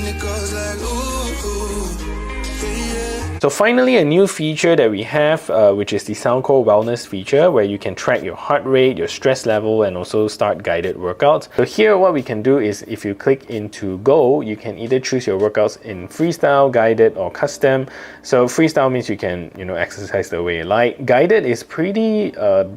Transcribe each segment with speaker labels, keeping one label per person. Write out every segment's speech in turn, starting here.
Speaker 1: and it goes like ooh, yeah.
Speaker 2: So finally, a new feature that we have, which is the Soundcore Wellness feature, where you can track your heart rate, your stress level, and also start guided workouts. So here, what we can do is, if you click into Go, you can either choose your workouts in freestyle, guided, or custom. So freestyle means you can, exercise the way you like. Guided is pretty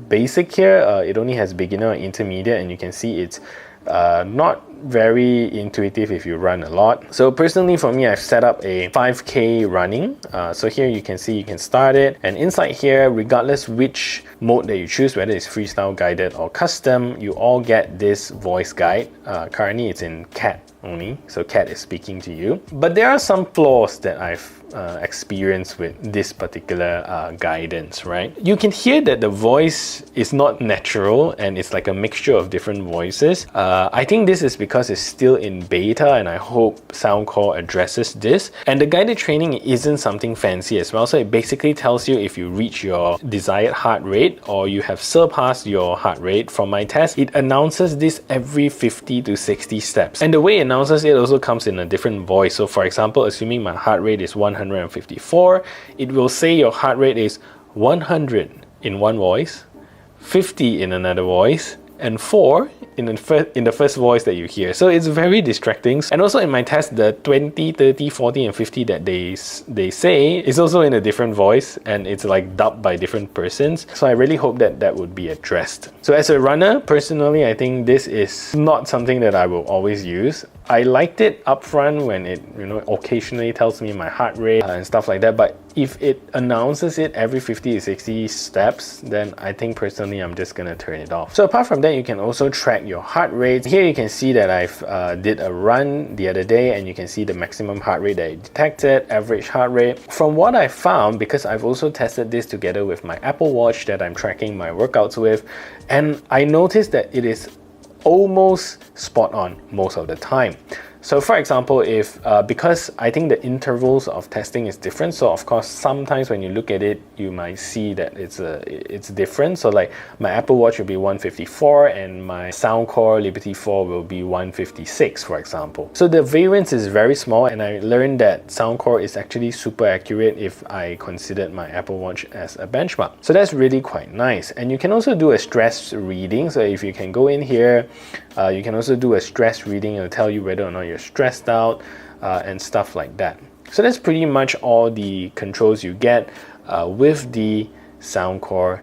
Speaker 2: basic here. It only has beginner and intermediate, and you can see it's not very intuitive if you run a lot. So personally for me, I've set up a 5K running. So here you can see you can start it, and inside here, regardless which mode that you choose, whether it's freestyle, guided, or custom, you all get this voice guide. Currently it's in cat only, so cat is speaking to you. But there are some flaws that I've experienced with this particular guidance, right? You can hear that the voice is not natural and it's like a mixture of different voices. I think this is because it's still in beta, and I hope Soundcore addresses this. And the guided training isn't something fancy as well, so it basically tells you if you reach your desired heart rate or you have surpassed your heart rate. From my test, it announces this every 50 to 60 steps. And the way it announces it also comes in a different voice. So for example, assuming my heart rate is 154, it will say your heart rate is 100 in one voice, 50 in another voice, and 4 in the first voice that you hear. So it's very distracting. And also in my test, the 20, 30, 40, and 50 that they say is also in a different voice, and it's like dubbed by different persons. So I really hope that that would be addressed. So as a runner, personally, I think this is not something that I will always use. I liked it upfront when it, occasionally tells me my heart rate and stuff like that. But if it announces it every 50 to 60 steps, then I think personally I'm just gonna turn it off. So apart from that, you can also track your heart rate. Here you can see that I've did a run the other day, and you can see the maximum heart rate that it detected, average heart rate. From what I found, because I've also tested this together with my Apple Watch that I'm tracking my workouts with, and I noticed that it is almost spot on most of the time. So for example, if because I think the intervals of testing is different, so of course sometimes when you look at it, you might see that it's different. So like my Apple Watch will be 154 and my Soundcore Liberty 4 will be 156, for example. So the variance is very small, and I learned that Soundcore is actually super accurate if I considered my Apple Watch as a benchmark. So that's really quite nice. And you can also do a stress reading. So if you can go in here, you can also do a stress reading. It'll tell you whether or not you're stressed out and stuff like that. So that's pretty much all the controls you get with the Soundcore